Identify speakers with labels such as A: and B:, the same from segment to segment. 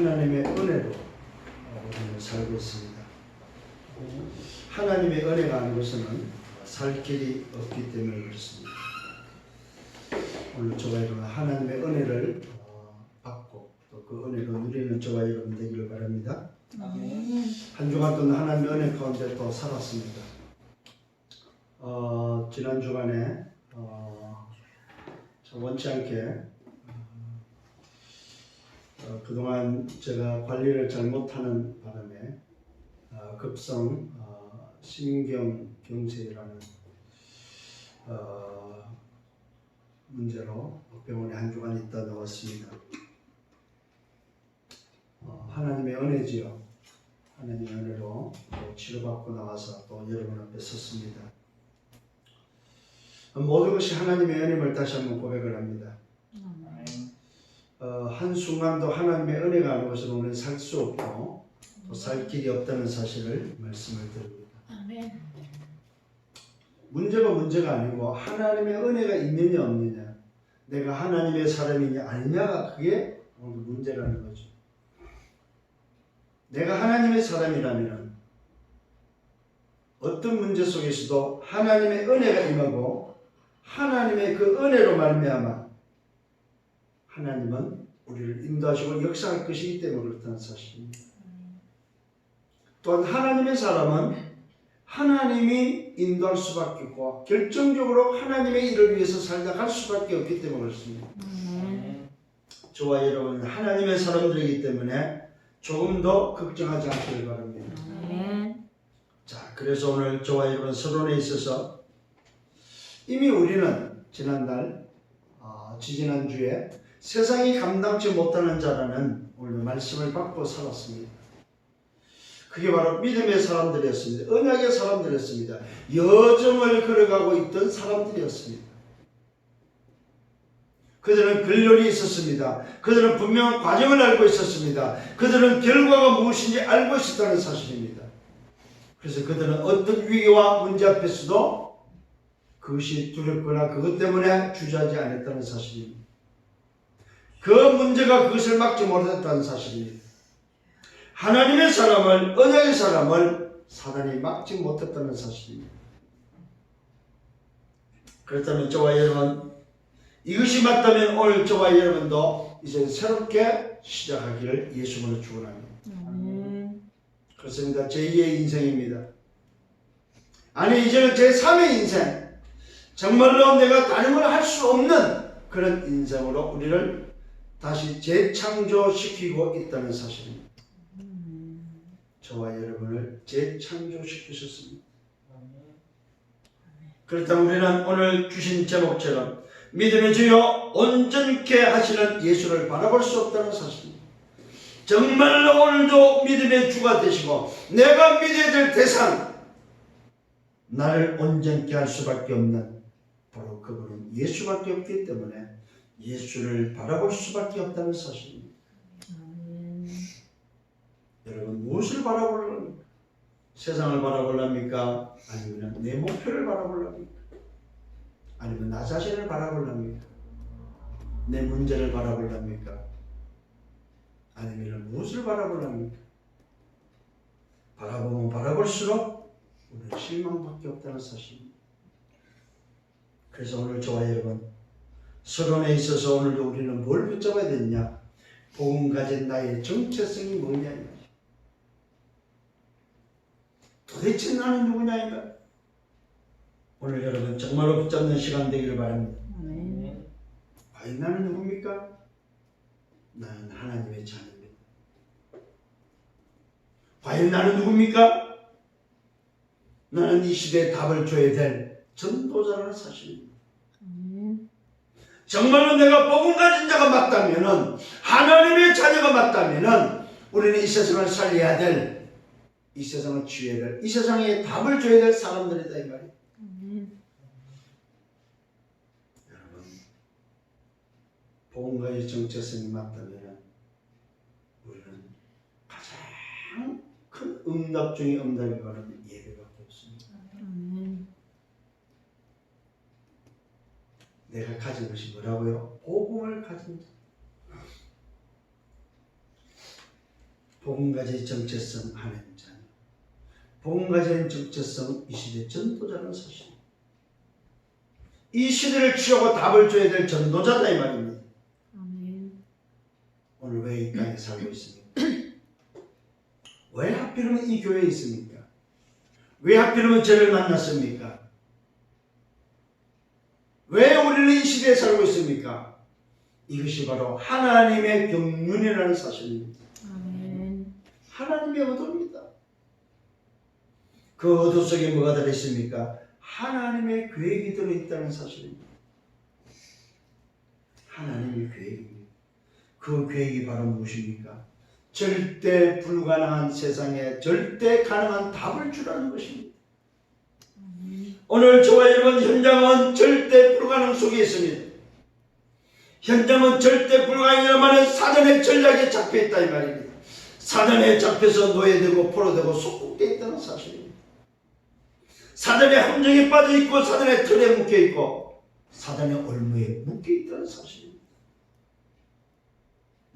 A: 하나님의 은혜로 우리는 살고 있습니다. 하나님의 은혜가 아니고서는 살 길이 없기 때문에 그렇습니다. 오늘 저와 여러분 하나님의 은혜를 받고 또 그 은혜로 누리는 저와 여러분 되기를 바랍니다. 한 주간 동안 하나님의 은혜 가운데 또 살았습니다. 지난 주간에 원치 않게 그동안 제가 관리를 잘못하는 바람에 급성 신경경색이라는 문제로 병원에 한 주간 있다 나왔습니다. 하나님의 은혜지요. 하나님의 은혜로 치료받고 나와서 또 여러분 앞에 섰습니다. 모든 것이 하나님의 은혜임을 다시 한번 고백을 합니다. 한순간도 하나님의 은혜가 아니고서는 우리는 살 수 없고 또 살 길이 없다는 사실을 말씀을 드립니다. 문제가 아니고 하나님의 은혜가 있느냐 없느냐, 내가 하나님의 사람이냐 아니냐가 그게 문제라는 거죠. 내가 하나님의 사람이라면 어떤 문제 속에서도 하나님의 은혜가 임하고 하나님의 그 은혜로 말미암아 하나님은 우리를 인도하시고 역사할 것이기 때문에 그렇다는 사실입니다. 또한 하나님의 사람은 하나님이 인도할 수밖에 없고 결정적으로 하나님의 일을 위해서 살다 갈 수밖에 없기 때문에 그렇습니다. 저와 여러분은 하나님의 사람들이기 때문에 조금 더 걱정하지 않기를 바랍니다. 자, 그래서 오늘 저와 여러분 서론에 있어서 이미 우리는 지난달 지지난주에 세상이 감당치 못하는 자라는 오늘 말씀을 받고 살았습니다. 그게 바로 믿음의 사람들이었습니다. 언약의 사람들이었습니다. 여정을 걸어가고 있던 사람들이었습니다. 그들은 근련이 있었습니다. 그들은 분명한 과정을 알고 있었습니다. 그들은 결과가 무엇인지 알고 있었다는 사실입니다. 그래서 그들은 어떤 위기와 문제 앞에서도 그것이 두렵거나 그것 때문에 주저하지 않았다는 사실입니다. 그 문제가 그것을 막지 못했다는 사실입니다. 하나님의 사람을, 언약의 사람을 사단이 막지 못했다는 사실입니다. 그렇다면 저와 여러분, 이것이 맞다면 오늘 저와 여러분도 이제 새롭게 시작하기를 예수님으로 축원합니다. 그렇습니다. 제2의 인생입니다. 아니 이제는 제3의 인생, 정말로 내가 다른 걸 할 수 없는 그런 인생으로 우리를 다시 재창조시키고 있다는 사실입니다. 저와 여러분을 재창조시키셨습니다. 그렇다면 우리는 오늘 주신 제목처럼 믿음의 주여 온전케 하시는 예수를 바라볼 수 없다는 사실입니다. 정말로 오늘도 믿음의 주가 되시고 내가 믿어야 될 대상, 나를 온전케 할 수밖에 없는 바로 그분은 예수밖에 없기 때문에 예수를 바라볼 수밖에 없다는 사실입니다. 여러분 무엇을 바라보려합니까? 세상을 바라보려합니까? 아니면 내 목표를 바라보려합니까? 아니면 나 자신을 바라보려합니까? 내 문제를 바라보려합니까? 아니면 무엇을 바라보려합니까? 바라보면 바라볼수록 우리는 실망밖에 없다는 사실입니다. 그래서 오늘 저와 여러분 서론에 있어서 오늘도 우리는 뭘 붙잡아야 되느냐? 복음 가진 나의 정체성이 뭐냐? 도대체 나는 누구냐? 오늘 여러분 정말로 붙잡는 시간 되기를 바랍니다. 과연 나는 누굽니까? 나는 하나님의 자녀입니다. 과연 나는 누굽니까? 나는 이 시대에 답을 줘야 될 전도자라는 사실입니다. 정말로 내가 복음 가진 자가 맞다면은, 하나님의 자녀가 맞다면은 우리는 이 세상을 살려야 될, 이 세상을 지어야 될, 이 세상에 답을 줘야 될 사람들이다 이 말이에요. 여러분 복음과의 정체성이 맞다면 우리는 가장 큰 응답 중에 응답이 바로 예배밖에 없습니다. 내가 가진 것이 뭐라고요? 복음을 가진 자. 복음 가진 정체성 하나님 자녀, 복음 가진 정체성 이 시대 전도자라는 사실. 이 시대를 취하고 답을 줘야 될 전도자다 이 말입니다. 오늘 왜 이 땅에 살고 있습니까? 왜 하필이면 이 교회에 있습니까? 왜 하필이면 저를 만났습니까? 왜 우리는 이 시대에 살고 있습니까? 이것이 바로 하나님의 경륜이라는 사실입니다. 하나님의 의도입니다. 그 의도 속에 뭐가 들어있습니까? 하나님의 계획이 들어있다는 사실입니다. 하나님의 계획입니다. 그 계획이 바로 무엇입니까? 절대 불가능한 세상에 절대 가능한 답을 주라는 것입니다. 오늘 저와 여러분 현장은 절대 불가능 속에 있습니다. 현장은 절대 불가능이라는 사단의 전략에 잡혀있다 이 말입니다. 사단에 잡혀서 노예되고 포로되고 속국되어 있다는 사실입니다. 사단의 함정에 빠져있고 사단의 틀에 묶여있고 사단의 올무에 묶여있다는 사실입니다.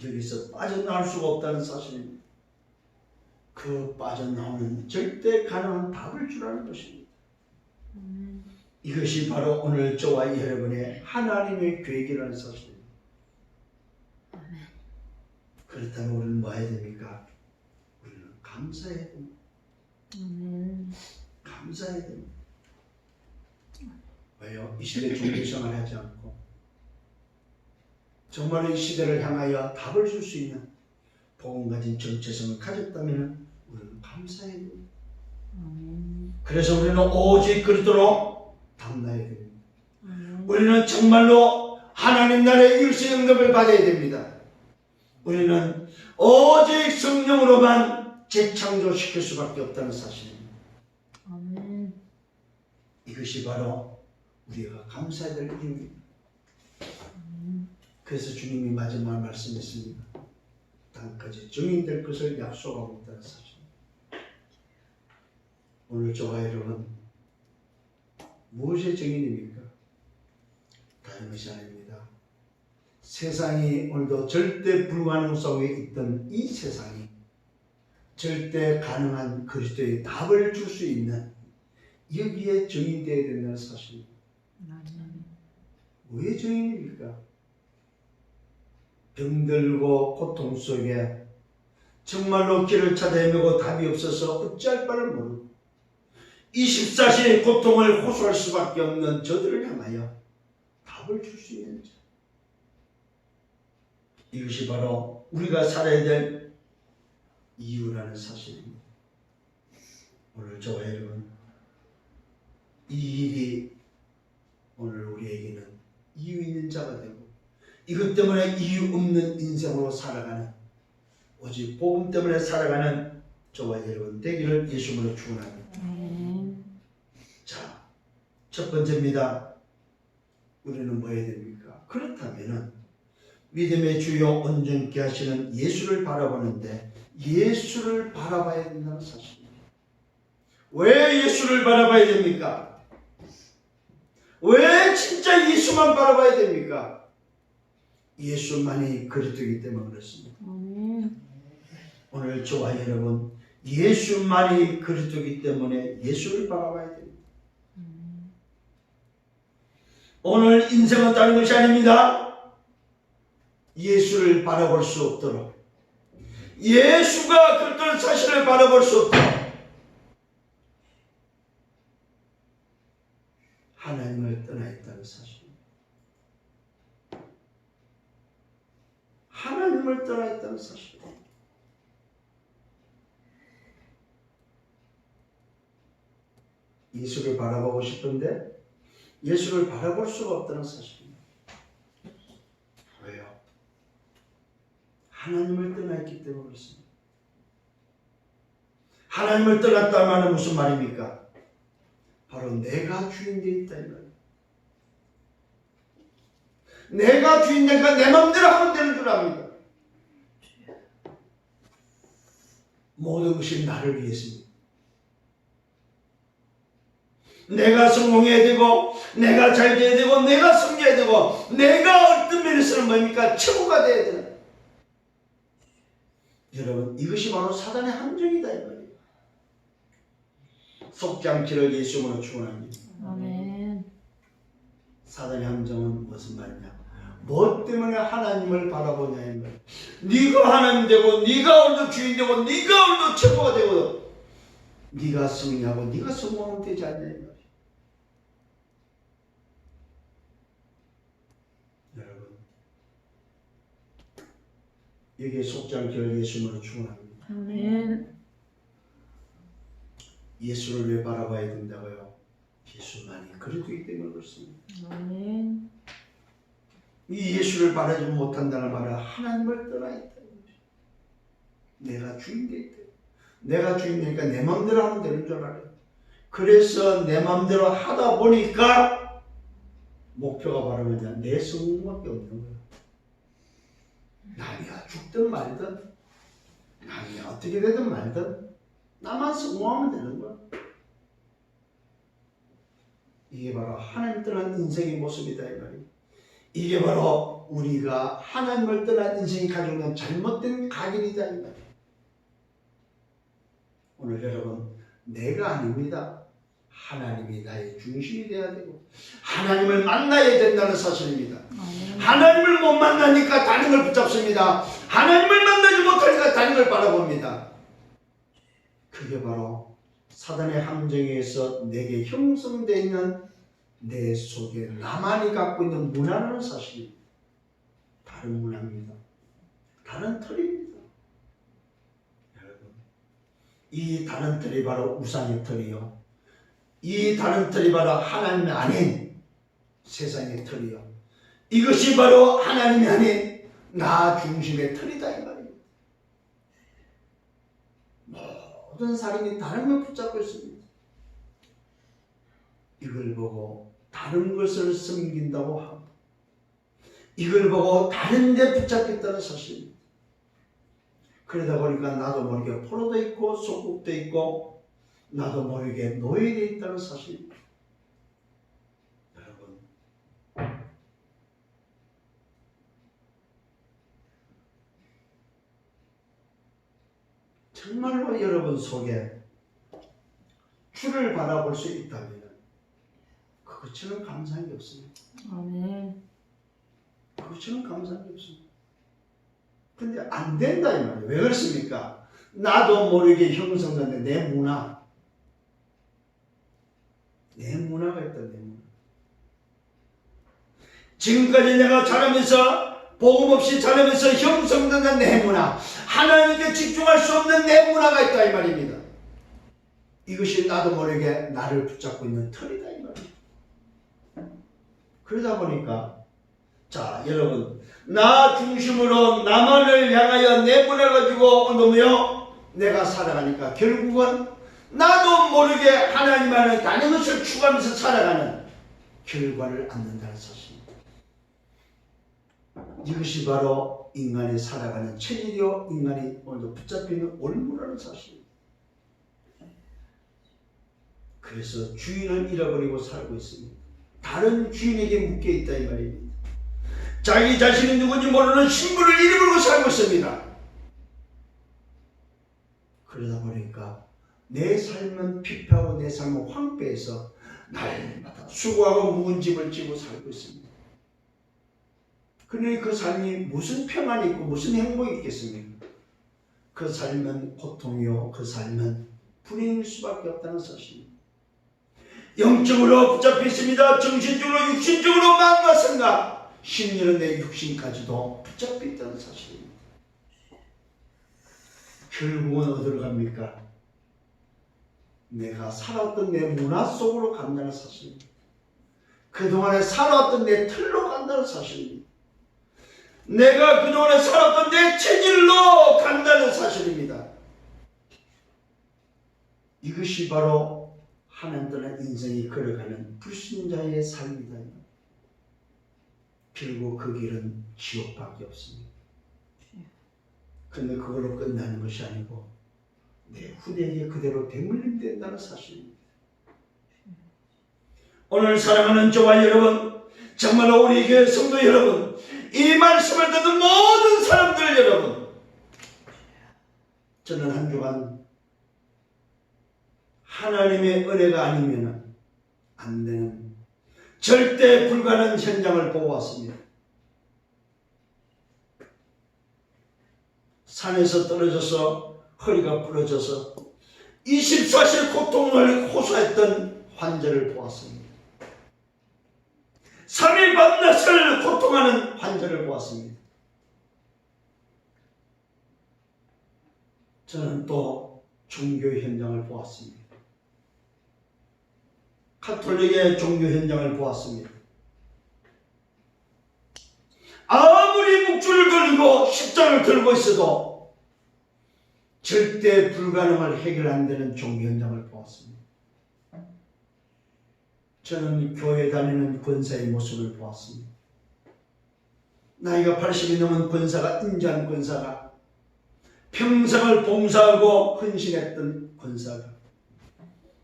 A: 여기서 빠져나올 수가 없다는 사실입니다. 그 빠져나오는 절대 가능한 답을 주라는 것입니다. 이것이 바로 오늘 저와 여러분의 하나님의 계획이라는 사실입니다. 그렇다면 우리는 뭐 해야 됩니까? 우리는 감사해야 됩니다. 감사해야 됩니다. 왜요? 이 시대에 종교생활 하지 않고 정말로 이 시대를 향하여 답을 줄 수 있는 복음 가진 정체성을 가졌다면 우리는 감사해야 됩니다. 그래서 우리는 오직 그리스도로 담나야 됩니다. 우리는 정말로 하나님 나라의 일시 응답을 받아야 됩니다. 우리는 오직 성령으로만 재창조시킬 수밖에 없다는 사실입니다. 이것이 바로 우리가 감사해야 될 이유입니다. 그래서 주님이 마지막 말씀했습니다. 땅까지 증인될 것을 약속하고 있다는 사실. 오늘 저와 여러분 무엇의 증인입니까? 다른 것이 아닙니다. 세상이 오늘도 절대 불가능 속에 있던 이 세상이 절대 가능한 그리스도의 답을 줄 수 있는 여기에 증인되어야 된다는 사실입니다. 왜 증인입니까? 병들고 고통 속에 정말로 길을 찾아 헤매고 답이 없어서 어찌할 바를 모르고 24시의 고통을 호소할 수밖에 없는 저들을 향하여 답을 줄 수 있는 자. 이것이 바로 우리가 살아야 될 이유라는 사실입니다. 오늘 저와 여러분 이 일이 오늘 우리에게는 이유 있는 자가 되고 이것 때문에 이유 없는 인생으로 살아가는 오직 복음 때문에 살아가는 저와 여러분 되기를 예수님으로 축원합니다. 자, 첫 번째입니다. 우리는 뭐 해야 됩니까? 그렇다면은 믿음의 주요 온전케 하시는 예수를 바라보는데 예수를 바라봐야 된다는 사실입니다. 왜 예수를 바라봐야 됩니까? 왜 진짜 예수만 바라봐야 됩니까? 예수만이 그리스도이기 때문에 그렇습니다. 오늘 저와 여러분 예수만이 그리스도이기 때문에 예수를 바라봐야 됩니다. 오늘 인생은 다른 것이 아닙니다. 예수를 바라볼 수 없도록 예수가 그리스도의 사실을 바라볼 수 없도록 하나님을 떠나 있다는 사실. 하나님을 떠나 있다는 사실. 예수를 바라보고 싶은데 예수를 바라볼 수가 없다는 사실입니다. 왜요? 하나님을 떠나 있기 때문에 그렇습니다. 하나님을 떠났다는 말은 무슨 말입니까? 바로 내가 주인 되어 있다 이 말이에요. 내가 주인 되니까 내 마음대로 하면 되는 줄 압니다. 모든 것이 나를 위해서입니다. 내가 성공해야 되고 내가 잘 돼야 되고 내가 섬겨야 되고 내가 어떤 면에서는 뭡니까? 최고가 돼야 되는 여러분, 이것이 바로 사단의 함정이다 이 말이에요. 속지 않기를 예수님으로 축원합니다.
B: 아멘.
A: 사단의 함정은 무슨 말이냐? 뭐 때문에 하나님을 바라보냐 이 말이에요. 네가 하나님 되고, 네가 오늘도 주인 되고, 네가 오늘도 최고가 되고, 네가 승리하고, 네가 성공하면 되지 않냐 이 말이에요. 여러분, 여기에 속지 않기를 예수님으로 축원합니다.
B: 아멘.
A: 예수를 왜 바라봐야 된다고요? 예수만이 그래두기 때문에 그렇습니다.
B: 아멘.
A: 이 예수를 바라지 못한다는 말은 하나님을 떠나 있다. 내가 주인 되있다. 내가 주인 되니까 내 마음대로 하면 되는 줄 알아요. 그래서 내 마음대로 하다 보니까 목표가 바로 뭐냐? 내 성공밖에 없는 거야. 남이야 죽든 말든, 남이야 어떻게 되든 말든, 나만 성공하면 되는 거야. 이게 바로 하나님 떠난 인생의 모습이다 이 말이에요. 이게 바로 우리가 하나님을 떠난 인생이 가지고 있는 잘못된 각인이다 이 말이에요. 오늘 여러분, 내가 아닙니다. 하나님이 나의 중심이 되어야 되고, 하나님을 만나야 된다는 사실입니다.
B: 아멘.
A: 하나님을 못 만나니까 다른 걸 붙잡습니다. 하나님을 만나지 못하니까 다른 걸 바라봅니다. 그게 바로 사단의 함정에 의해서 내게 형성되어 있는 내 속에 나만이 갖고 있는 문화라는 사실입니다. 다른 문화입니다. 다른 틀입니다. 여러분, 이 다른 틀이 바로 우상의 틀이요. 이 다른 틀이 바로 하나님이 아닌 세상의 틀이요. 이것이 바로 하나님이 아닌 나 중심의 틀이다 이 말입니다. 모든 사람이 다른 걸 붙잡고 있습니다. 이걸 보고 다른 것을 섬긴다고 하고, 이걸 보고 다른 데 붙잡겠다는 사실입니다. 그러다 보니까 나도 모르게 포로도 있고 속국도 있고, 나도 모르게 노예되어 있다는 사실입니다. 여러분, 정말로 여러분 속에 주를 바라볼 수 있다면 그것처럼 감사한 게 없습니다.
B: 아멘.
A: 그것처럼 감사한 게 없습니다. 근데 안 된다 이 말이에요. 왜 그렇습니까? 나도 모르게 형성된 내 문화가 있다. 내 문화. 지금까지 내가 자라면서 복음 없이 자라면서 형성된 내 문화, 하나님께 집중할 수 없는 내 문화가 있다 이 말입니다. 이것이 나도 모르게 나를 붙잡고 있는 틀이다 이 말입니다. 그러다 보니까, 자 여러분, 나 중심으로 나만을 향하여 내 문화 가지고 너무요 내가 살아가니까 결국은 나도 모르게 하나님만의 다른 것을 추구하면서 살아가는 결과를 얻는다는 사실입니다. 이것이 바로 인간이 살아가는 체질이요, 인간이 오늘도 붙잡히는 올무라는 사실입니다. 그래서 주인을 잃어버리고 살고 있습니다. 다른 주인에게 묶여있다 이 말입니다. 자기 자신이 누군지 모르는 신분을 잃어버리고 살고 있습니다. 그러다 보니까 내 삶은 피폐하고 내 삶은 황폐해서 날마다 수고하고 묵은 집을 지고 살고 있습니다. 그러니 그 삶이 무슨 평안이 있고 무슨 행복이 있겠습니까? 그 삶은 고통이요, 그 삶은 불행일 수밖에 없다는 사실입니다. 영적으로 붙잡혀 있습니다. 정신적으로, 육신적으로 마음과 생각, 심리는 내 육신까지도 붙잡혀 있다는 사실입니다. 결국은 어디로 갑니까? 내가 살았던 내 문화 속으로 간다는 사실입니다. 그동안에 살았던 내 틀로 간다는 사실입니다. 내가 그동안에 살았던 내 체질로 간다는 사실입니다. 이것이 바로 하나님 떠난 인생이 걸어가는 불신자의 삶이다. 결국 그 길은 지옥밖에 없습니다. 근데 그걸로 끝나는 것이 아니고 내 후대에게 그대로 대물림된다는 사실입니다. 오늘 사랑하는 저와 여러분, 정말로 우리 교회 성도 여러분, 이 말씀을 듣는 모든 사람들 여러분, 저는 한 주간 하나님의 은혜가 아니면 안 되는 절대 불가능한 현장을 보고 왔습니다. 산에서 떨어져서 허리가 부러져서 24시간 고통을 호소했던 환자를 보았습니다. 3일 밤낮을 고통하는 환자를 보았습니다. 저는 또 종교 현장을 보았습니다. 가톨릭의 종교 현장을 보았습니다. 아무리 묵주를 걸고 십자를 들고 있어도 절대 불가능을 해결 안 되는 종교 현장을 보았습니다. 저는 교회 다니는 권사의 모습을 보았습니다. 나이가 80이 넘은 권사가, 인자한 권사가, 평생을 봉사하고 헌신했던 권사가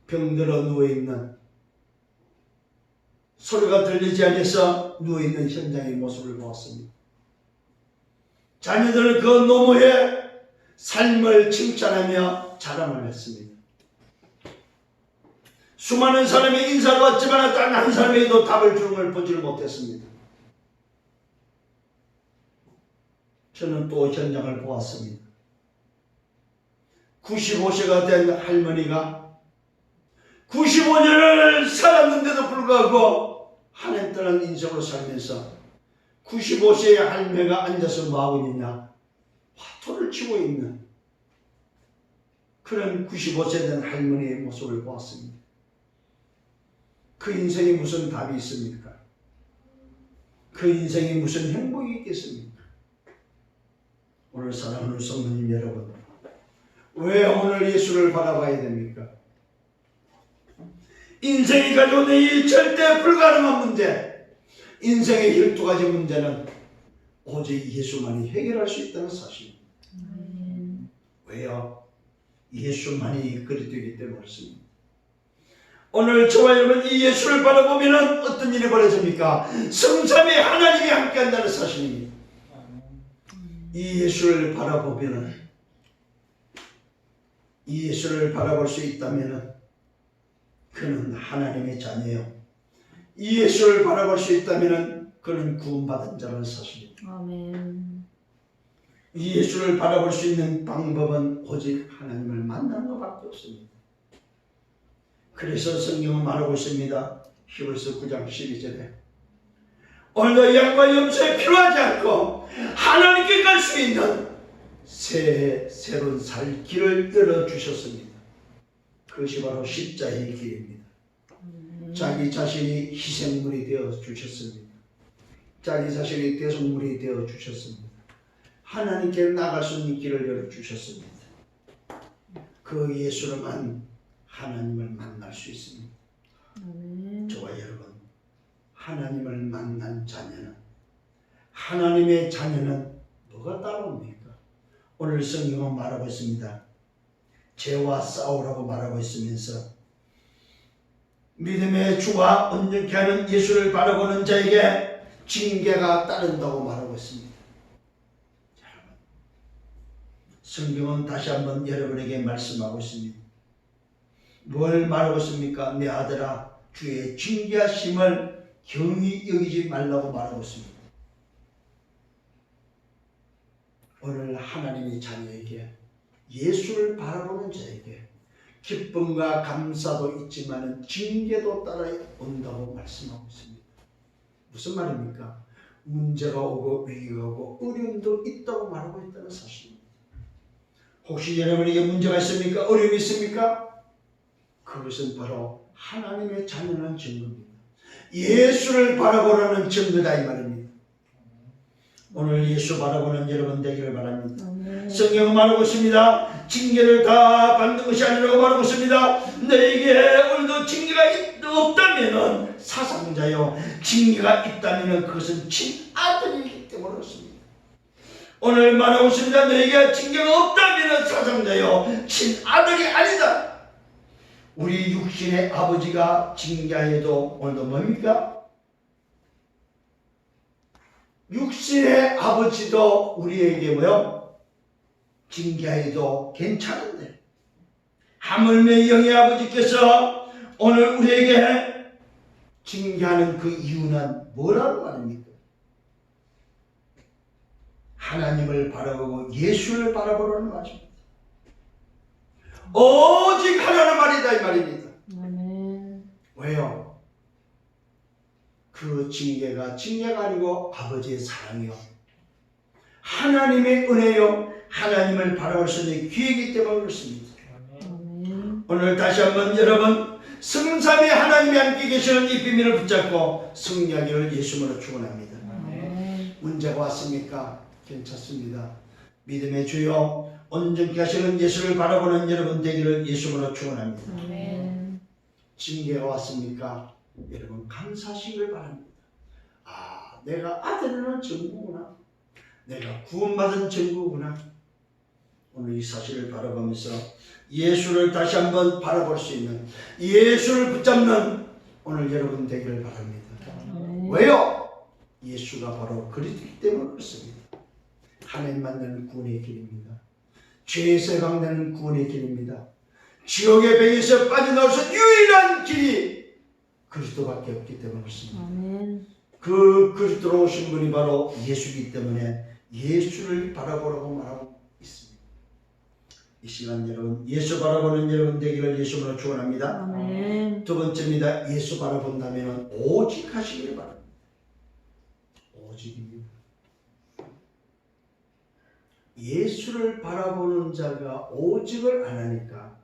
A: 병들어 누워있는, 소리가 들리지 않아서 누워있는 현장의 모습을 보았습니다. 자녀들 그 노모에 삶을 칭찬하며 자랑을 했습니다. 수많은 사람이 인사를 왔지만 단 한 사람에게도 답을 주는 걸 보지를 못했습니다. 저는 또 현장을 보았습니다. 95세가 된 할머니가 95년을 살았는데도 불구하고 한 해 떠난 인생으로 살면서 95세의 할매가 앉아서 뭐하고 있느냐, 화투를 치고 있는 그런 95세 된 할머니의 모습을 보았습니다. 그 인생에 무슨 답이 있습니까? 그 인생에 무슨 행복이 있겠습니까? 오늘 사랑하는 성도님 여러분, 왜 오늘 예수를 바라봐야 됩니까? 인생이 가져오는 이 절대 불가능한 문제, 인생의 12가지 문제는 오직 예수만이 해결할 수 있다는 사실입니다. 왜요? 예수만이 그리 되기 때문에 그렇습니다. 오늘 저와 여러분 이 예수를 바라보면 어떤 일이 벌어집니까? 성삼위 하나님이 함께한다는 사실입니다. 이 예수를 바라보면, 이 예수를 바라볼 수 있다면 그는 하나님의 자녀요, 이 예수를 바라볼 수 있다면 그는 구원받은 자라는 사실입니다.
B: 아멘.
A: 이 예수를 바라볼 수 있는 방법은 오직 하나님을 만나는 것밖에 없습니다. 그래서 성경은 말하고 있습니다. 히브리서 9장 12절에 오늘도 양과 염소에 필요하지 않고 하나님께 갈 수 있는 새로운 살 길을 열어주셨습니다. 그것이 바로 십자가의 길입니다. 자기 자신이 희생물이 되어 주셨습니다. 자기 자신이 대속물이 되어 주셨습니다. 하나님께 나갈 수 있는 길을 열어주셨습니다. 그 예수로만 하나님을 만날 수 있습니다. 저와 여러분, 하나님을 만난 자녀는, 하나님의 자녀는 뭐가 따라옵니까? 오늘 성경은 말하고 있습니다. 죄와 싸우라고 말하고 있으면서 믿음의 주와 온전케 하는 예수를 바라보는 자에게 징계가 따른다고 말하고 있습니다. 여러분, 성경은 다시 한번 여러분에게 말씀하고 있습니다. 뭘 말하고 있습니까? 내 아들아, 주의 징계하심을 경히 여기지 말라고 말하고 있습니다. 오늘 하나님의 자녀에게, 예수를 바라보는 자에게 기쁨과 감사도 있지만 징계도 따라온다고 말씀하고 있습니다. 무슨 말입니까? 문제가 오고 위기가 오고 어려움도 있다고 말하고 있다는 사실입니다. 혹시 여러분에게 문제가 있습니까? 어려움이 있습니까? 그것은 바로 하나님의 자녀라는 증거입니다. 예수를 바라보라는 증거다 이 말입니다. 오늘 예수 바라보는 여러분 되기를 바랍니다. 성경은 말하고 있습니다. 징계를 다 받는 것이 아니라고 말하고 있습니다. 너에게 오늘도 징계가 없다면 사상자요, 징계가 있다면 그것은 친아들이기 때문에 그렇습니다. 오늘 말하고 있습니다. 너에게 징계가 없다면 사상자요, 친아들이 아니다. 우리 육신의 아버지가 징계해도 오늘도 뭡니까? 육신의 아버지도 우리에게 뭐요? 징계해도 괜찮은데 하물며 영의 아버지께서 오늘 우리에게 징계하는 그 이유는 뭐라고 말입니까? 하나님을 바라보고 예수를 바라보라는 말입니다. 오직 하나는 말이다 이 말입니다.
B: 아멘.
A: 왜요? 그 징계가 아니고 아버지의 사랑이요, 하나님의 은혜요, 하나님을 바라볼 수 있는 기회이기 때문에 그렇습니다.
B: 아멘.
A: 오늘 다시 한번 여러분 성삼위 하나님이 함께 계시는 이 비밀을 붙잡고 승리하기를 예수님으로 축원합니다.
B: 아멘.
A: 문제가 왔습니까? 괜찮습니다. 믿음의 주여 온전케 하시는 예수를 바라보는 여러분 되기를 예수님으로 축원합니다.
B: 아멘.
A: 징계가 왔습니까? 여러분 감사하시길 바랍니다. 내가 아들이라는 증거구나, 내가 구원받은 증거구나. 오늘 이 사실을 바라보면서 예수를 다시 한번 바라볼 수 있는, 예수를 붙잡는 오늘 여러분 되기를 바랍니다.
B: 아멘.
A: 왜요? 예수가 바로 그리스도이기 때문에 그렇습니다. 하나님 만나는 구원의 길입니다. 죄에서 해방되는 구원의 길입니다. 지옥의 뱅에서 빠져나올 수 있는 유일한 길이 그리스도밖에 없기 때문에 그렇습니다.
B: 아멘.
A: 그 그리스도로 오신 분이 바로 예수이기 때문에 예수를 바라보라고 말하고 있습니다. 이 시간 여러분 예수 바라보는 여러분 되기를 예수로 축원합니다.
B: 아멘.
A: 두 번째입니다. 예수 바라본다면 오직 하시기를 바랍니다. 오직입니다. 예수를 바라보는 자가 오직을 안 하니까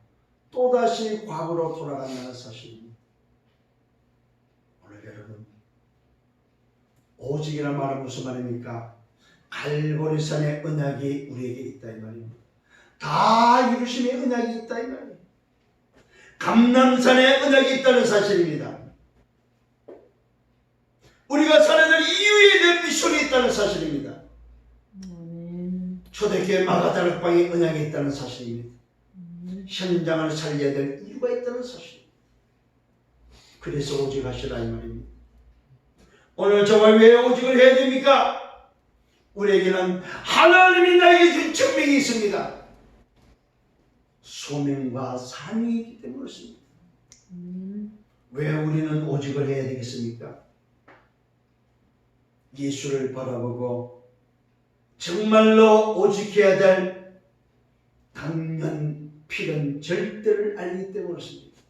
A: 또다시 과거로 돌아간다는 사실입니다. 오늘 여러분 오직이란 말은 무슨 말입니까? 갈보리산의 언약이 우리에게 있다 이 말입니다. 다 이루심의 언약이 있다 이 말이에요. 감람산의 언약이 있다는 사실입니다. 우리가 살아야 될 이유에 대한 미션이 있다는 사실입니다.
B: 아멘.
A: 초대교회 마가다락방의 언약이 있다는 사실입니다. 현장을 살려야 될 이유가 있다는 사실입니다. 그래서 오직 하시라 이 말입니다. 오늘 정말 왜 오직을 해야 됩니까? 우리에게는 하나님이 나에게 준 증명이 있습니다. 소명과 사명이 있기 때문에 그렇습니다. 왜 우리는 오직을 해야 되겠습니까? 예수를 바라보고 정말로 오직해야 될 당연 필연 절대를 알기 때문에 그렇습니다.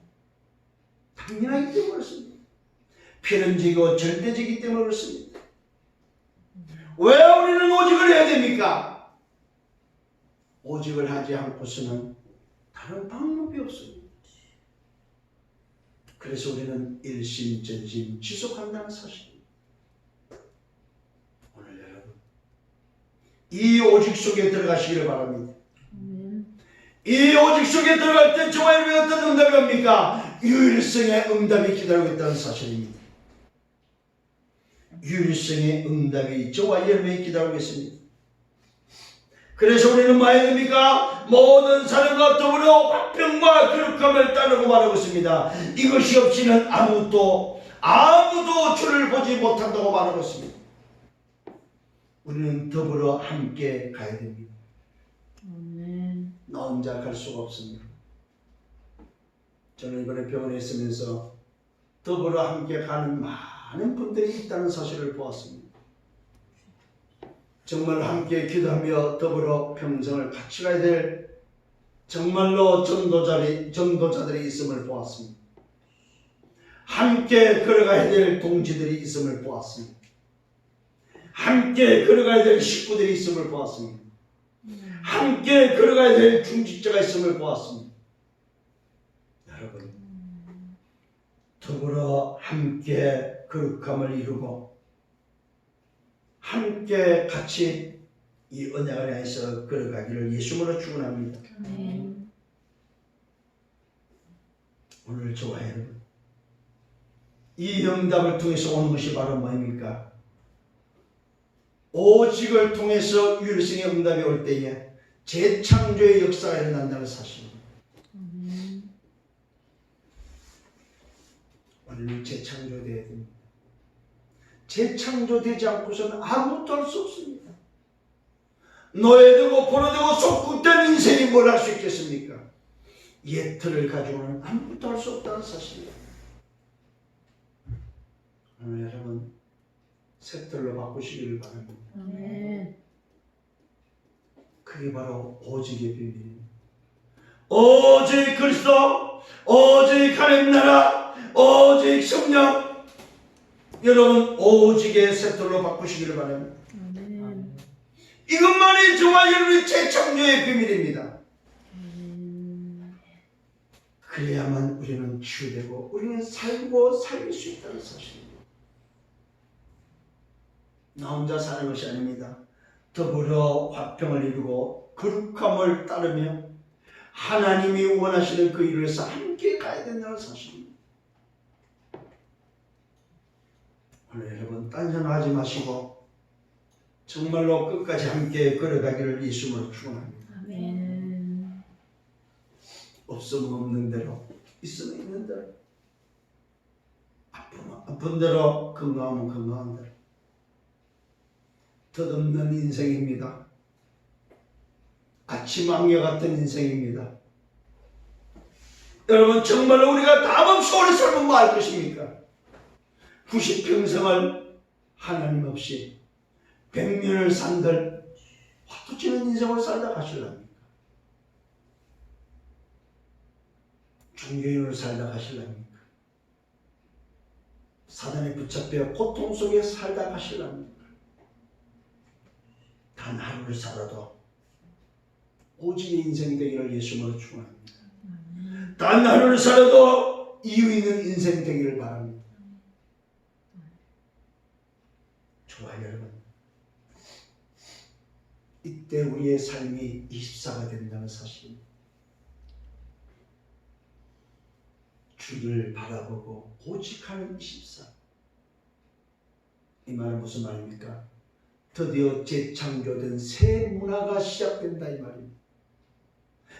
A: 당연하기 때문에 그렇습니다. 필연적이고 절대적이기 때문에 그렇습니다. 왜 우리는 오직을 해야 됩니까? 오직을 하지 않고서는 다른 방법이 없습니다. 그래서 우리는 일심전심 지속한다는 사실입니다. 오늘 여러분 이 오직 속에 들어가시기를 바랍니다. 이 오직 속에 들어갈 때 정말 왜 어떤 응답이 옵니까? 유일성의 응답이 기다리고 있다는 사실입니다. 유일성의 응답이 저와 여러분에게 기다리고 있습니다. 그래서 우리는 뭐 해야 됩니까? 모든 사람과 더불어 화평과 거룩함을 따르고 말하고 있습니다. 이것이 없이는 아무도 주를 보지 못한다고 말하고 있습니다. 우리는 더불어 함께 가야 됩니다. 나 혼자 갈 수가 없습니다. 저는 이번에 병원에 있으면서 더불어 함께 가는 많은 분들이 있다는 사실을 보았습니다. 정말 함께 기도하며 더불어 평생을 같이 가야 될 정말로 전도자들이 있음을 보았습니다. 함께 걸어가야 될 동지들이 있음을 보았습니다. 함께 걸어가야 될 식구들이 있음을 보았습니다. 함께 걸어가야 될 중직자가 있음을 보았습니다. 여러분, 더불어 함께 거룩함을 이루고 함께 같이 이 언약을 향해서 걸어가기를 예수님으로 축원합니다. 오늘 저와 여러분, 이 응답을 통해서 오는 것이 바로 뭐입니까? 오직을 통해서 유일성의 응답이 올 때에 재창조의 역사가 일어난다는 사실입니다. 우리는 재창조되어야 됩니다. 재창조되지 않고서는 아무것도 할 수 없습니다. 노예되고 포로되고 속국된 인생이 뭘 할 수 있겠습니까? 옛 틀을 가지고는 아무것도 할 수 없다는 사실이에요. 오늘 여러분 새 틀로 바꾸시기를 바랍니다.
B: 아멘.
A: 그게 바로 오직의 비밀입니다. 오직 그리스도, 오직 하나님 나라, 오직 성령. 여러분 오직의 새 틀로 바꾸시기를 바랍니다.
B: 아멘.
A: 이것만이 저와 여러분의 재창조의 비밀입니다. 그래야만 우리는 치유되고 우리는 살고 살릴 수 있다는 사실입니다. 나 혼자 사는 것이 아닙니다. 더불어 화평을 이루고 거룩함을 따르며 하나님이 원하시는 그 일을 위해서 함께 가야 된다는 사실입니다. 오늘 여러분 딴전하지 마시고 정말로 끝까지 함께 걸어가기를 예수님으로 축원합니다.
B: 아멘.
A: 없으면 없는 대로, 있으면 있는 대로, 아프면 아픈 대로, 건강하면 건강한 대로. 덧없는 인생입니다. 아침 안개 같은 인생입니다. 여러분 정말로 우리가 답없이 오래 살면 뭐 할 것입니까? 90평생을 하나님 없이 100년을 산들 화투치는 인생을 살다 가실랍니까? 종교인으로 살다 가실랍니까? 사단에 붙잡혀 고통 속에 살다 가실랍니까? 단 하루를 살아도 오직의 인생 되기를 예수님으로 축원합니다. 단 하루를 살아도 이유 있는 인생 되기를 바랍니다. 좋아요 여러분. 이때 우리의 삶이 24가 된다는 사실입니다. 주를 바라보고 오직하는 24. 이 말은 무슨 말입니까? 드디어 재창조된 새 문화가 시작된다 이 말입니다.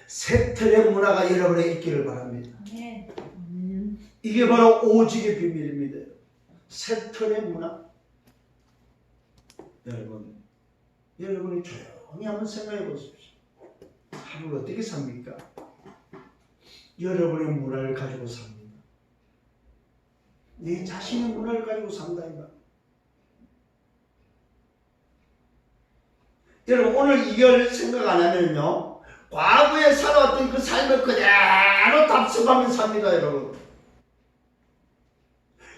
A: 새 틀의 문화가 여러분에 있기를 바랍니다.
B: 아멘.
A: 이게 바로 오직의 비밀입니다. 새 틀의 문화. 여러분이 조용히 한번 생각해 보십시오. 하루를 어떻게 삽니까? 여러분의 문화를 가지고 삽니다. 내 자신의 문화를 가지고 산다 이 말. 여러분 오늘 이걸 생각 안 하면요 과거에 살아왔던 그 삶을 그대로 답습하면 삽니다 여러분.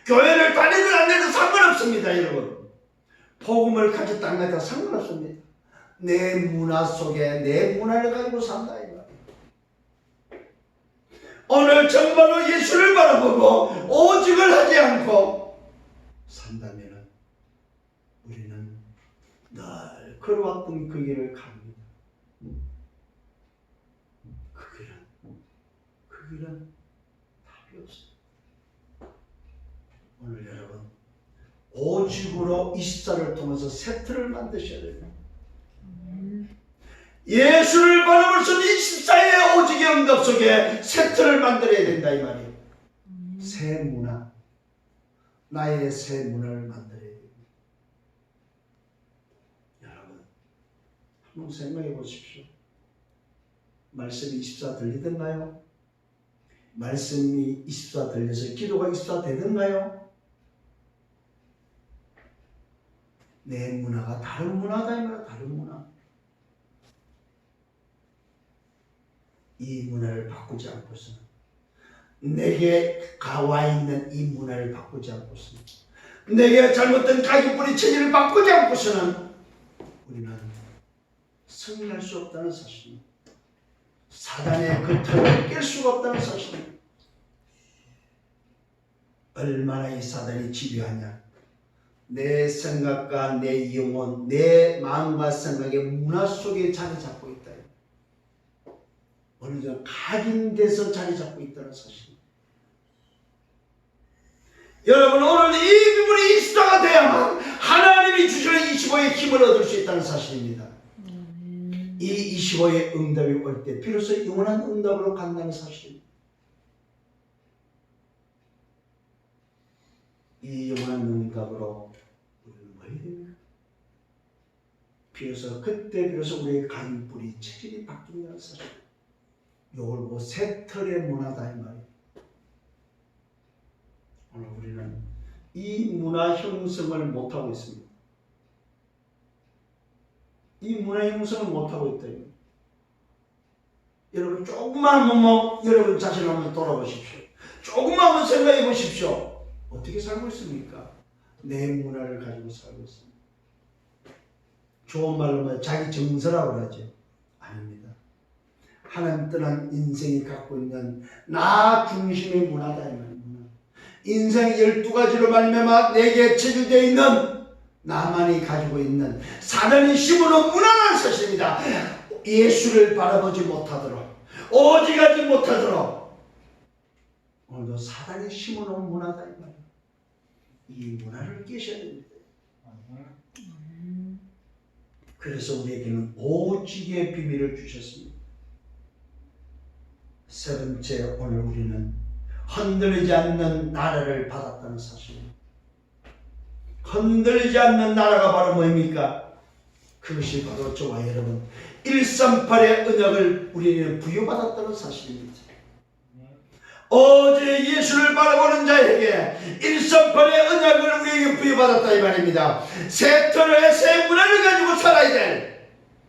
A: 교회를 다니든 안 다니든 상관없습니다 여러분. 복음을 가졌다 안 가졌다 상관없습니다. 내 문화 속에 내 문화를 가지고 산다 이 말. 오늘 정말로 예수를 바라보고 오직을 하지 않고 산다면 우리는 늘 걸어왔던 그 길을 갑니다. 그 길은 답이 없어요. 오늘 여러분 오직으로 24를 통해서 새 틀을 만드셔야 됩니다. 예수를 바라볼 수 있는 24의 오직의 응답 속에 새 틀을 만들어야 된다 이 말이에요. 새 문화, 나의 새 문화를 만들어야 됩니다. 여러분 한번 생각해 보십시오. 말씀이 24 들리던가요? 말씀이 24 들려서 기도가 24 되던가요? 내 문화가 다른 문화다 이 말이야. 다른 문화. 이 문화를 바꾸지 않고서는 내게 가와 있는 이 문화를 바꾸지 않고서는 내게 잘못된 가족뿌리 체질을 바꾸지 않고서는 우리는 승리할 수 없다는 사실입니다. 사단의 그 틀을 깰 수가 없다는 사실입니다. 얼마나 이 사단이 지배하냐. 내 생각과 내 영혼, 내 마음과 생각의 문화 속에 자리 잡고 있다. 어느 정도 각인돼서 자리 잡고 있다는 사실입니다. 여러분 오늘 이 비밀이 있어가 돼야만 하나님이 주시는 25의 힘을 얻을 수 있다는 사실입니다. 이 25의 응답이 올 때 비로소 영원한 응답으로 간다는 사실입니다. 이 영원한 응답으로 우리는 뭐 해야 됩니까? 피어서 그때 비로소 우리의 가인뿌리 체질이 바뀐다는 사실. 이걸 보고 새털의 문화다 이 말이에요. 오늘 우리는 이 문화 형성을 못하고 있습니다. 이 문화 형성을 못하고 있다. 여러분 조금만 한번 여러분 자신을 한번 돌아보십시오. 조금만 한번 생각해 보십시오. 어떻게 살고 있습니까? 내 문화를 가지고 살고 있습니다. 좋은 말로 뭐 자기 정서라고 그러죠. 아닙니다. 하나님 떠난 인생이 갖고 있는 나 중심의 문화다 이 말입니다. 인생 12가지로 말미암아 내게 체질되어 있는 나만이 가지고 있는 사단이 심어놓은 문화라는 사실입니다. 예수를 바라보지 못하도록 오직하지 못하도록 오늘도 사단이 심어놓은 문화다 이 말이에요. 이 문화를 깨셔야 됩니다. 그래서 우리에게는 오직의 비밀을 주셨습니다. 세 번째, 오늘 우리는 흔들리지 않는 나라를 받았다는 사실입니다. 흔들리지 않는 나라가 바로 뭐입니까? 그것이 바로 저와 여러분 138의 언약을 우리는 부여받았다는 사실입니다. 어제 예수를 바라보는 자에게 138의 언약을 우리에게 부여받았다 이 말입니다. 새 터널의 새 문화를 가지고 살아야 될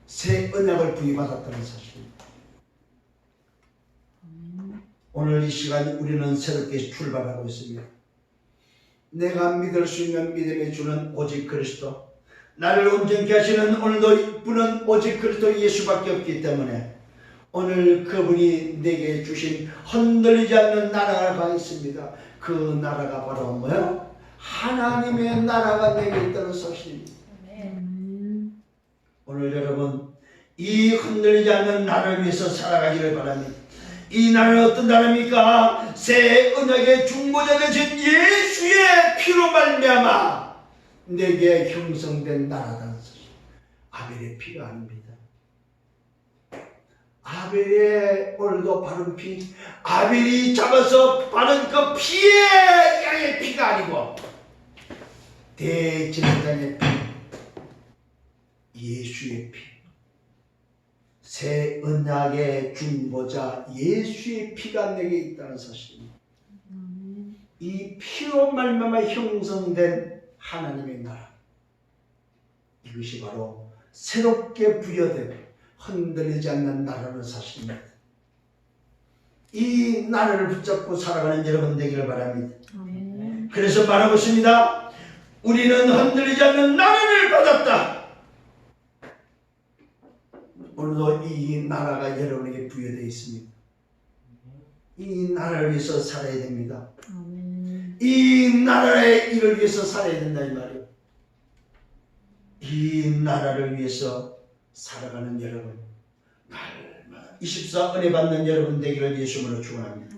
A: 새 언약을 부여받았다는 사실입니다. 오늘 이 시간 우리는 새롭게 출발하고 있습니다. 내가 믿을 수 있는 믿음의 주는 오직 그리스도, 나를 온전케 하시는 오늘도 분은 오직 그리스도 예수밖에 없기 때문에 오늘 그분이 내게 주신 흔들리지 않는 나라가 있습니다. 그 나라가 바로 뭐예요? 하나님의 나라가 내게 있다는 사실입니다. 오늘 여러분 이 흔들리지 않는 나라를 위해서 살아가기를 바랍니다. 이 나라는 어떤 나라입니까? 새 언약의 중보자 되신 예수의 피로 말미암아 내게 형성된 나라다는 사실. 아벨의 피가 아닙니다. 아벨의 오늘도 바른 피, 아벨이 잡아서 바른 그 피의 양의 피가 아니고 대제사장의 피, 예수의 피, 새 언약의 중보자 예수의 피가 내게 있다는 사실입니다. 이 피로 말미암아 형성된 하나님의 나라, 이것이 바로 새롭게 부여되고 흔들리지 않는 나라는 사실입니다. 이 나라를 붙잡고 살아가는 여러분 되기를 바랍니다. 그래서 말하고 있습니다. 우리는 흔들리지 않는 나라를 받았다. 오늘도 이 나라가 여러분에게 부여되어 있습니다. 이 나라를 위해서 살아야 됩니다. 이 나라의 일을 위해서 살아야 된다 이 말이에요. 이 나라를 위해서 살아가는 여러분, 날마다 24 은혜 받는 여러분 되기를 예수님으로 축원합니다.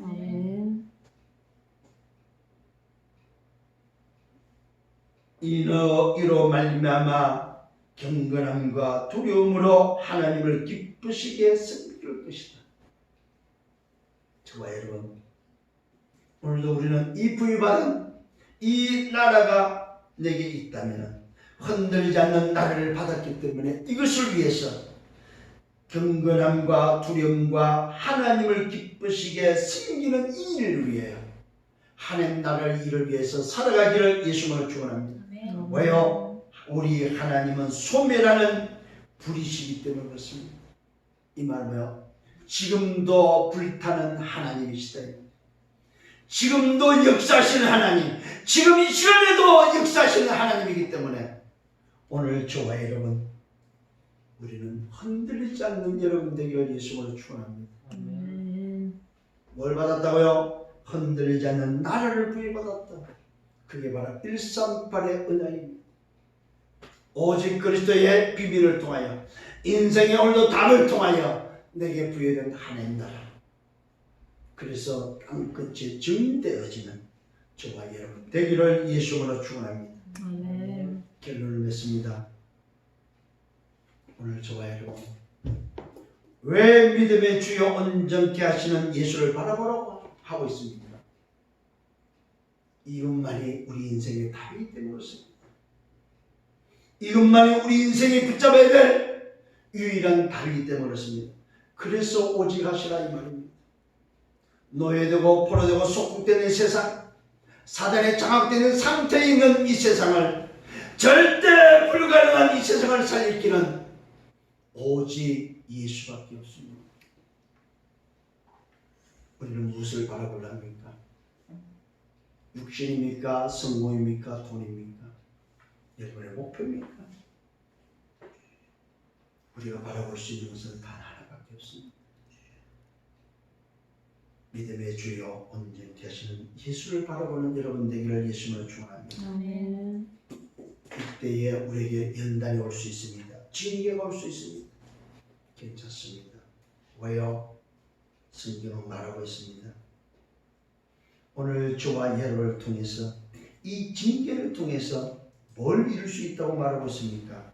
A: 이로 말미암아 경건함과 두려움으로 하나님을 기쁘시게 섬길 것이다. 저와 여러분, 오늘도 우리는 이 부여받은 이 나라가 내게 있다면 흔들리지 않는 나라를 받았기 때문에 이것을 위해서 경건함과 두려움과 하나님을 기쁘시게 섬기는 이 일을 위하여 하나님 나라의 일을 위해서 살아가기를 예수님으로 축원합니다. 왜요? 우리 하나님은 소멸하는 불이시기 때문에 그렇습니다. 이 말은 뭐요? 지금도 불타는 하나님이시다. 지금도 역사하시는 하나님, 지금 이 시간에도 역사하시는 하나님이기 때문에 오늘 저와 여러분, 우리는 흔들리지 않는 여러분 되기를 예수님으로 축원합니다. 뭘 받았다고요? 흔들리지 않는 나라를 부여받았다. 그게 바로 138의 은혜입니다. 오직 그리스도의 비밀을 통하여 인생의 오늘도 답을 통하여 내게 부여된 하나님 나라. 그래서 땅끝에 증대어지는 저와 여러분 되기를 예수님으로 축원합니다. 결론을 맺습니다. 오늘 저와 여러분, 왜 믿음의 주요 온전케 하시는 예수를 바라보라고 하고 있습니다. 이것만이 우리 인생의 답이기 때문에 그렇습니다. 이것만이 우리 인생이 붙잡아야 될 유일한 달이기 때문에 그렇습니다. 그래서 오직 하시라 이 말입니다. 노예되고 포로되고 속국되는 세상, 사단에 장악되는 상태에 있는 이 세상을, 절대 불가능한 이 세상을 살릴 길은 오직 예수밖에 없습니다. 우리는 무엇을 바라보려 합니까? 육신입니까? 성공입니까? 돈입니까? 여러분의 목표입니까? 우리가 바라볼 수 있는 것은 단 하나밖에 없습니다. 믿음의 주여 온전케 하시는 예수를 바라보는 여러분 되기를 예수님으로 축원합니다.
B: 아멘.
A: 이때에 우리에게 연단이 올 수 있습니다. 징계가 올 수 있습니다. 괜찮습니다. 왜요? 성경은 말하고 있습니다. 오늘 저와 여러분을 통해서 이 징계를 통해서 뭘 이룰 수 있다고 말하고 있습니까?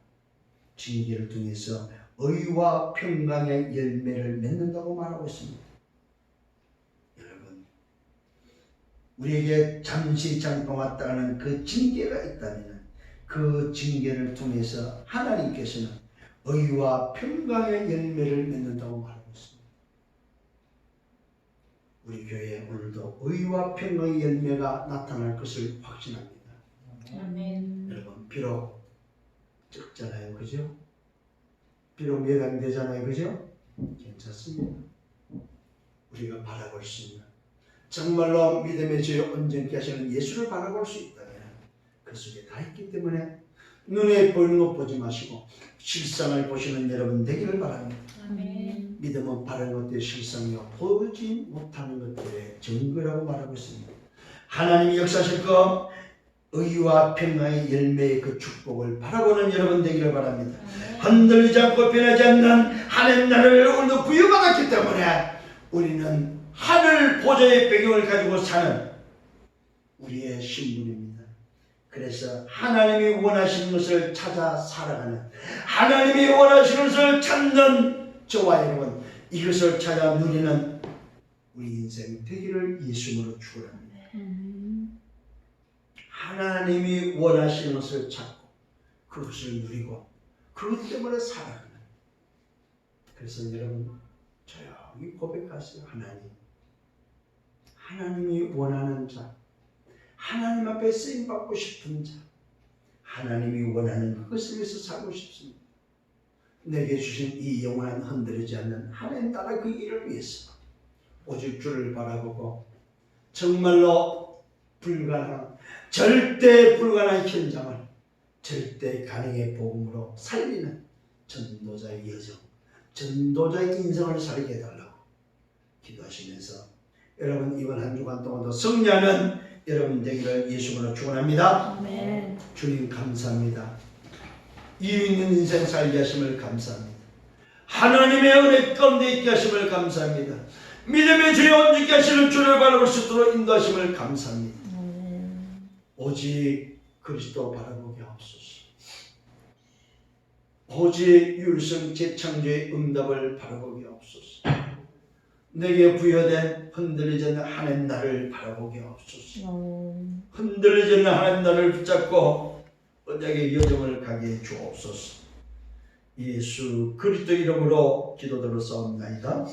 A: 징계를 통해서 의와 평강의 열매를 맺는다고 말하고 있습니다. 여러분, 우리에게 잠시 잠깐 왔다가는 그 징계가 있다면 그 징계를 통해서 하나님께서는 의와 평강의 열매를 맺는다고 말하고 있습니다. 우리 교회에 오늘도 의와 평강의 열매가 나타날 것을 확신합니다.
B: 아멘.
A: 여러분, 비록 적잖아요, 그죠? 비록 매장되잖아요, 그죠? 괜찮습니다. 우리가 바라볼 수 있는, 정말로 믿음의 주여 온전케 하시는 예수를 바라볼 수 있다면 그 속에 다 있기 때문에 눈에 보이는 것 보지 마시고 실상을 보시는 여러분 되기를 바랍니다.
B: 아멘.
A: 믿음은 바른 것들의 실상이요 보지 못하는 것들의 증거라고 말하고 있습니다. 하나님이 역사하실 것, 의와 평강의 열매의 그 축복을 바라보는 여러분 되기를 바랍니다. 흔들리지 않고 변하지 않는 하나님 나라를 오늘도 부여받았기 때문에 우리는 하늘 보좌의 배경을 가지고 사는 우리의 신분입니다. 그래서 하나님이 원하시는 것을 찾아 살아가는, 하나님이 원하시는 것을 찾는 저와 여러분, 이것을 찾아 누리는 우리 인생 되기를 예수님으로 축원합니다. 하나님이 원하시는 것을 찾고 그것을 누리고 그것 때문에 살아가는, 그래서 여러분 조용히 고백하세요. 하나님이 원하는 자, 하나님 앞에 쓰임받고 싶은 자, 하나님이 원하는 그것을 위해서 살고 싶습니다. 내게 주신 이 영원한 흔들리지 않는 하나님 나라 그 일을 위해서 오직 주를 바라보고 정말로 불가능한, 절대 불가능한 현장을 절대 가능의 복음으로 살리는 전도자의 여정, 전도자의 인생을 살게 해달라고 기도하시면서 여러분 이번 한 주간 동안도 승리하는 여러분 되기를 예수님으로 축원합니다.
B: 아멘.
A: 주님 감사합니다. 이유 있는 인생 살게 하심을 감사합니다. 하나님의 은혜 가운데 있게 하심을 감사합니다. 믿음의 주여 온전케 하시는 주를 바라볼 수 있도록 인도하심을 감사합니다. 오직 그리스도 바라보게 하옵소서. 오직 율성 재창조의 응답을 바라보게 하옵소서. 내게 부여된 흔들리지 않는 하나님 나를 바라보게 하옵소서. 흔들리지 않는 하나님 나를 붙잡고 언약의 여정을 가게 주옵소서. 예수 그리스도 이름으로 기도드려 싸움나이다.